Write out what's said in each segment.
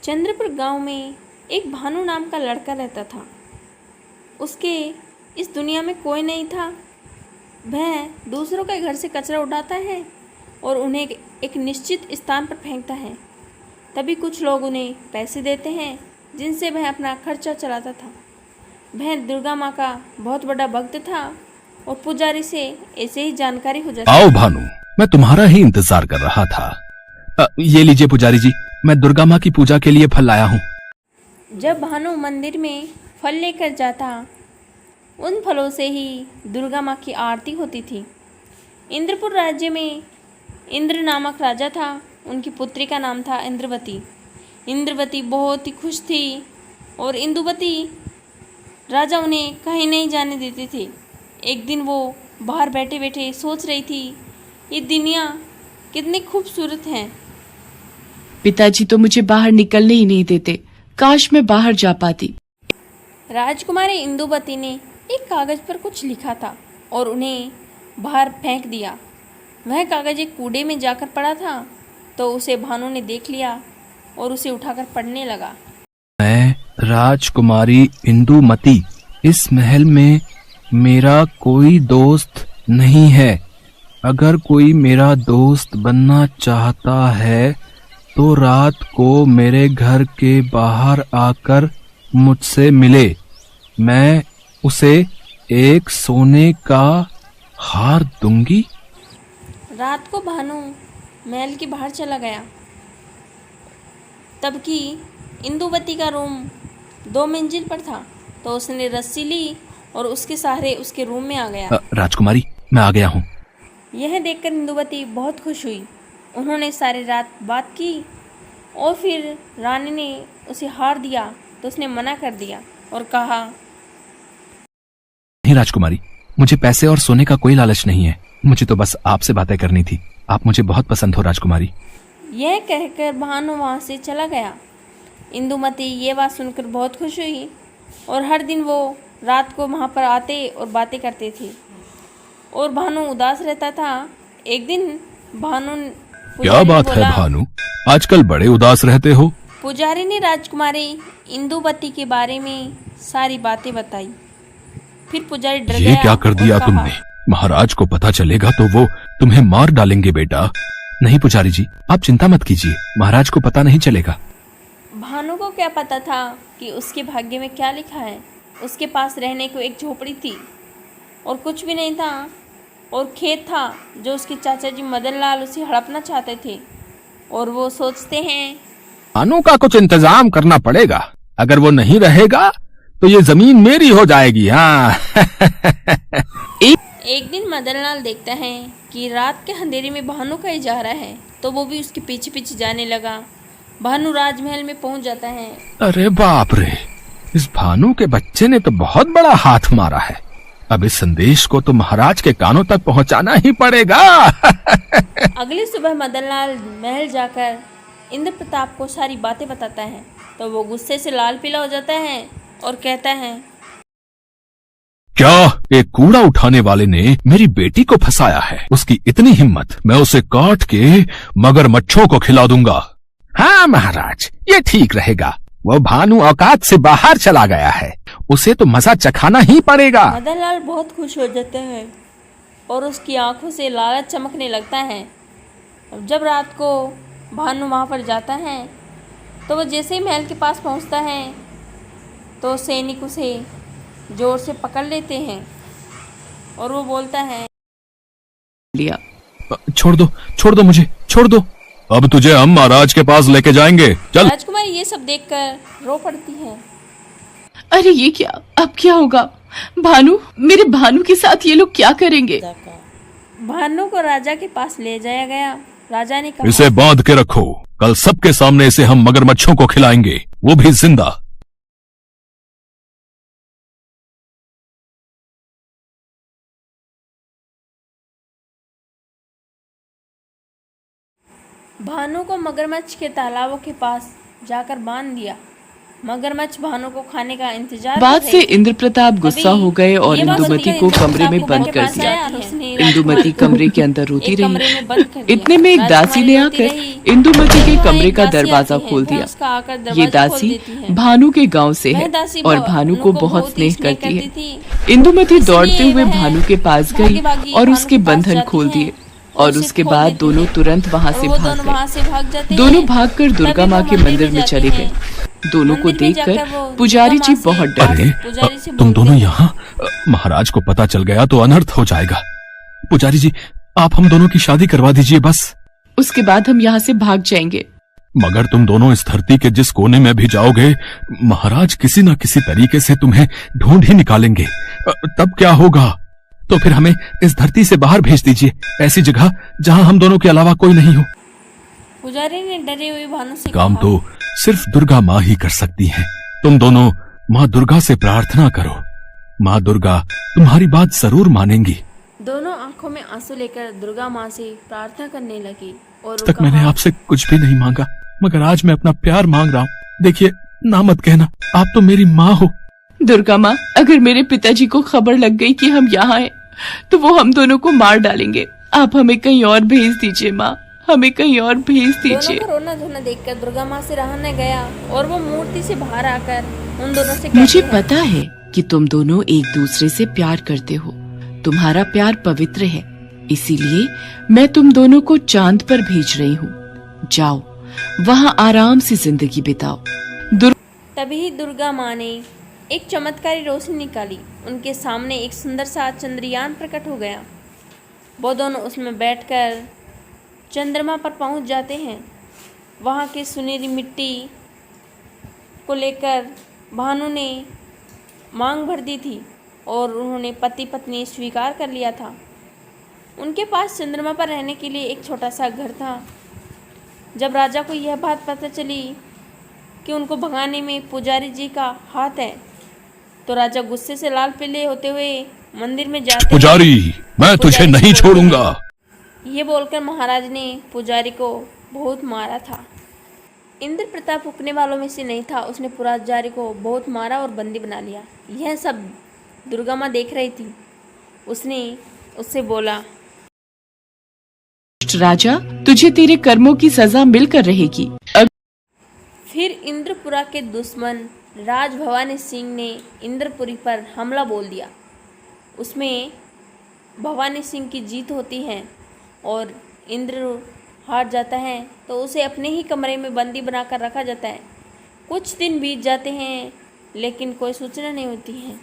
चंद्रपुर गांव में एक भानु नाम का लड़का रहता था। उसके इस दुनिया में कोई नहीं था। वह दूसरों के घर से कचरा उठाता है और उन्हें एक निश्चित स्थान पर फेंकता है। तभी कुछ लोग उन्हें पैसे देते हैं जिनसे वह अपना खर्चा चलाता था। वह दुर्गा माँ का बहुत बड़ा भक्त था और पुजारी से ऐसे ही जानकारी हो जाती। आओ भानु, मैं तुम्हारा ही इंतजार कर रहा था। ये लीजिए पुजारी जी, मैं दुर्गा माँ की पूजा के लिए फल लाया हूँ। जब भानु मंदिर में फल लेकर जाता, उन फलों से ही दुर्गा माँ की आरती होती थी। इंद्रपुर राज्य में इंद्र नामक राजा था। उनकी पुत्री का नाम था इंद्रवती। इंद्रवती बहुत ही खुश थी और इंदुवती राजा उन्हें कहीं नहीं जाने देते थे। एक दिन वो बाहर बैठे बैठे सोच रही थी, ये दुनिया कितनी खूबसूरत है। पिताजी तो मुझे बाहर निकलने ही नहीं देते। काश मैं बाहर जा पाती। राजकुमारी इंदुवती ने एक कागज पर कुछ लिखा था और उन्हें बाहर फेंक दिया। वह कागज एक कूड़े में जाकर पड़ा था तो उसे भानु ने देख लिया और उसे उठाकर पढ़ने लगा। मैं राजकुमारी इंदुमती, इस महल में मेरा कोई दोस्त नहीं है। अगर कोई मेरा दोस्त बनना चाहता है तो रात को मेरे घर के बाहर आकर मुझसे मिले। मैं उसे एक सोने का हार दूंगी। रात को भानु महल के बाहर चला गया। तब कि इंदुवती का रूम 2 मंजिल पर था तो उसने रस्सी ली और उसके सहारे उसके रूम में आ गया। राजकुमारी, मैं आ गया हूँ। यह देखकर इंदुवती बहुत खुश हुई। उन्होंने सारी रात बात की और फिर रानी ने उसे हार दिया तो उसने मना कर दिया और कहा, नहीं राजकुमारी, मुझे पैसे और सोने का कोई लालच नहीं है। मुझे तो बस आपसे बातें करनी थी। आप मुझे बहुत पसंद हो राजकुमारी। यह कहकर भानु वहाँ से चला गया। इंदुमती ये बात सुनकर बहुत खुश हुई और हर दिन वो रात को वहाँ पर आते और बातें करते थे और भानु उदास रहता था। एक दिन भानु क्या बात है भानु, आजकल बड़े उदास रहते हो? पुजारी ने राजकुमारी इंदुवती के बारे में सारी बातें बताई। फिर पुजारी डर गया। ये क्या कर दिया तुमने? महाराज को पता चलेगा तो वो तुम्हें मार डालेंगे बेटा। नहीं पुजारी जी, आप चिंता मत कीजिए, महाराज को पता नहीं चलेगा। भानु को क्या पता था कि उसके भाग्य में क्या लिखा है। उसके पास रहने को एक झोपड़ी थी और कुछ भी नहीं था और खेत था जो उसके चाचा जी मदन लाल उसे हड़पना चाहते थे और वो सोचते हैं, भानु का कुछ इंतजाम करना पड़ेगा। अगर वो नहीं रहेगा तो ये जमीन मेरी हो जाएगी। हाँ। एक दिन मदन लाल देखता है कि रात के अंधेरे में भानु कहीं जा रहा है तो वो भी उसके पीछे पीछे जाने लगा। भानु राजमहल में पहुंच जाता है। अरे बाप रे, इस भानु के बच्चे ने तो बहुत बड़ा हाथ मारा है। अब इस संदेश को तो महाराज के कानों तक पहुंचाना ही पड़ेगा। अगली सुबह मदन लाल महल जाकर इंद्र प्रताप को सारी बातें बताता है तो वो गुस्से से लाल पीला हो जाता है और कहता है, क्या एक कूड़ा उठाने वाले ने मेरी बेटी को फंसाया है? उसकी इतनी हिम्मत, मैं उसे काट के मगरमच्छों को खिला दूंगा। हाँ महाराज, ये ठीक रहेगा। वो भानु औकात से बाहर चला गया है, उसे तो मजा चखाना ही पड़ेगा। मदन लाल बहुत खुश हो जाते हैं और उसकी आंखों से लालच चमकने लगता है। जब रात को भानु वहाँ पर जाता है तो वो जैसे ही महल के पास पहुँचता है तो सैनिक उसे जोर से पकड़ लेते हैं और वो बोलता है, लिया। छोड़ दो मुझे, छोड़ दो। अब तुझे हम महाराज के पास लेके जाएंगे, चल। राजकुमारी ये सब देखकर रो पड़ती है। अरे ये क्या, अब क्या होगा? भानु, मेरे भानु के साथ ये लोग क्या करेंगे? भानु को राजा के पास ले जाया गया। राजा ने कहा, इसे बांध के रखो, कल सबके सामने इसे हम मगरमच्छों को खिलाएंगे, वो भी जिंदा। भानु को मगरमच्छ के तालाबों के पास जाकर बांध दिया। मगरमच्छ भानु को खाने का इंतजार बात कर से रही थी। इंद्र प्रताप गुस्सा हो गए और ये बात इंदुमती सुनकर को इंद्र कमरे में प्रताप बंद के कर पास दिया। आया और उसने इंदुमती राजकुमारी को कमरे के अंदर रोती एक रही। कमरे में बंद कर दिया। इतने में एक दासी राजकुमारी ने रोती आकर रही। इंदुमती के वहाँ कमरे एक का दासी दरवाजा आती है, खोल वह दिया। उसका आकर ये दरवाजा खोल दासी देती है। भानु के गांव से वह है दासी और भानु भानु को को बहुत स्नेह स्नेह करती करती है। थी। इंदुमति इसलिए दौड़ते हुए वह भानु के पास गई भागी-भागी और भानु उसके के पास बंधन जाती खोल है दिए और और उसे उसके खोल बाद देती दोनों है। तुरंत वहां और से वो भाग दोनों वहां गए। से भाग जाते दोनों हैं। भागकर दुर्गा तभी माँ वो के मंदिर में जाते चले हैं। गए। दोनों को मंदिर में देखकर जाकर वो पुजारी दुर्गा जी माँ से बहुत डरे। अरे पुजारी से तुम बोलते दोनों हैं, यहाँ? महाराज को पता चल गया तो अनर्थ हो जाएगा। पुजारी जी, आप हम दोनों की शादी करवा दीजिए बस। उसके बाद हम यहाँ से भाग जाएंगे। मगर तुम दोनों इस धरती के जिस कोने में भी जाओगे, महाराज किसी न किसी तरीके से तुम्हें ढूंढ ही निकालेंगे। तब क्या होगा? तो फिर हमें इस धरती से बाहर भेज दीजिए, ऐसी जगह जहां हम दोनों के अलावा कोई नहीं हो। पुजारी ने डरे हुए भानु से काम कहा, तो सिर्फ दुर्गा माँ ही कर सकती हैं। तुम दोनों माँ दुर्गा से प्रार्थना करो, माँ दुर्गा तुम्हारी बात जरूर मानेंगी। दोनों आंखों में आंसू लेकर दुर्गा माँ से प्रार्थना करने लगी और तक मैंने आपसे कुछ भी नहीं मांगा, मगर आज मैं अपना प्यार मांग रहा हूँ। देखिए, ना मत कहना, आप तो मेरी माँ हो। दुर्गा माँ, अगर मेरे पिताजी को खबर लग गई कि हम यहाँ हैं, तो वो हम दोनों को मार डालेंगे। आप हमें कहीं और भेज दीजिए माँ, हमें कहीं और भेज दीजिए। दोनों को रोना धोना देखकर दुर्गा माँ से रहा न गया और वो मूर्ति से बाहर आकर उन दोनों से मुझे कहती है, पता है कि तुम दोनों एक दूसरे से प्यार करते हो। तुम्हारा प्यार पवित्र है, इसीलिए मैं तुम दोनों को चांद पर भेज रही हूँ। जाओ, वहाँ आराम से जिंदगी बिताओ। तभी दुर्गा माँ ने एक चमत्कारी रोशनी निकाली। उनके सामने एक सुंदर सा चंद्रयान प्रकट हो गया। वो दोनों उसमें बैठकर चंद्रमा पर पहुंच जाते हैं। वहाँ की सुनहरी मिट्टी को लेकर भानु ने मांग भर दी थी और उन्होंने पति पत्नी स्वीकार कर लिया था। उनके पास चंद्रमा पर रहने के लिए एक छोटा सा घर था। जब राजा को यह बात पता चली कि उनको भगाने में पुजारी जी का हाथ है, तो राजा गुस्से से लाल पीले होते हुए मंदिर में जाते पुजारी, मैं तुझे पुजारी से नहीं बोलते छोड़ूंगा। हैं। ये बोलकर महाराज ने पुजारी को बहुत मारा था। इंद्र प्रताप रुकने वालों में से नहीं था। उसने पुजारी को बहुत मारा और बंदी बना लिया। यह सब दुर्गा माँ देख रही थी। उसने उससे बोला, राजा, तुझे तेरे कर्मों की सजा मिलकर रहेगी। फिर इंद्रपुरा के दुश्मन राज भवानी सिंह ने इंद्रपुरी पर हमला बोल दिया। उसमें भवानी सिंह की जीत होती है और इंद्र हार जाता है, तो उसे अपने ही कमरे में बंदी बनाकर रखा जाता है। कुछ दिन बीत जाते हैं लेकिन कोई सूचना नहीं होती है।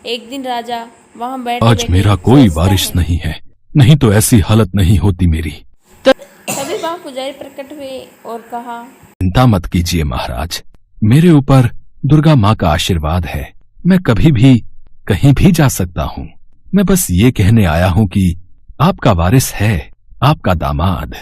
एक दिन राजा वहां बैठे आज बैठे मेरा कोई सोचता बारिश है। नहीं है, नहीं तो ऐसी हालत नहीं होती मेरी। तभी वहां पुजारी प्रकट हुए और कहा, चिंता मत कीजिए महाराज, मेरे ऊपर दुर्गा माँ का आशीर्वाद है। मैं कभी भी कहीं भी जा सकता हूँ। मैं बस ये कहने आया हूँ कि आपका वारिस है, आपका दामाद,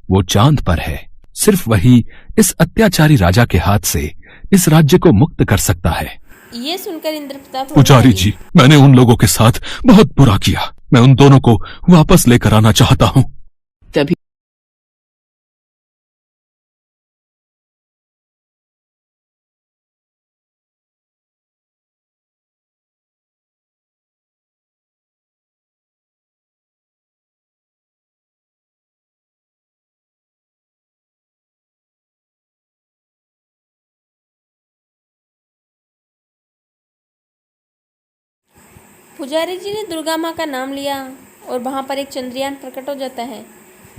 वो चांद पर है। सिर्फ वही इस अत्याचारी राजा के हाथ से इस राज्य को मुक्त कर सकता है। ये सुनकर इंद्र प्रताप रोने पुजारी लगे। जी, मैंने उन लोगों के साथ बहुत बुरा किया। मैं उन दोनों को वापस लेकर आना चाहता हूँ। तभी पुजारी जी ने दुर्गा माँ का नाम लिया और वहाँ पर एक चंद्रयान प्रकट हो जाता है।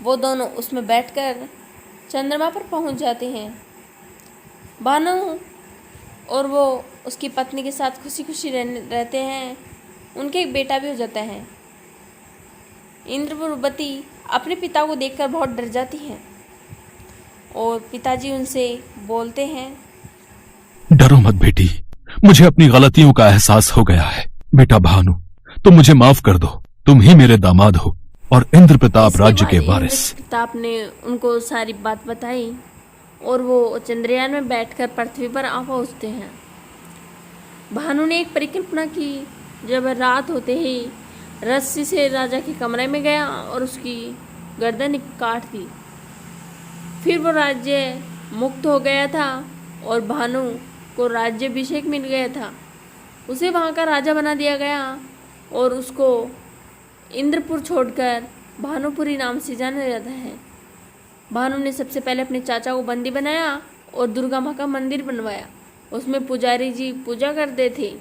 वो दोनों उसमें बैठकर चंद्रमा पर पहुँच जाते हैं। भानु और वो उसकी पत्नी के साथ खुशी खुशी रहते हैं। उनके एक बेटा भी हो जाता है। इंद्रवती अपने पिता को देखकर बहुत डर जाती हैं और पिताजी उनसे बोलते हैं, डरो मत बेटी, मुझे अपनी गलतियों का एहसास हो गया है। बेटा भानु, तुम मुझे माफ कर दो। तुम ही मेरे दामाद हो और इंद्र प्रताप इसके राज्य बाद के इंद्र वारिस। प्रताप ने उनको सारी बात बताई और वो चंद्रयान में बैठकर पृथ्वी पर आ पहुँचते हैं। भानु ने एक परिकल्पना की। जब रात होते ही रस्सी से राजा के कमरे में गया और उसकी गर्दन काट दी। फिर वो राज्य मुक्त हो गया था और भानु को राज्याभिषेक मिल गया था। उसे वहाँ का राजा बना दिया गया और उसको इंद्रपुर छोड़कर भानुपुरी नाम से जाना जाता है। भानु ने सबसे पहले अपने चाचा को बंदी बनाया और दुर्गा माँ का मंदिर बनवाया। उसमें पुजारी जी पूजा करते थे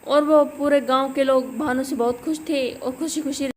और वो पूरे गांव के लोग भानु से बहुत खुश थे और खुशी खुशी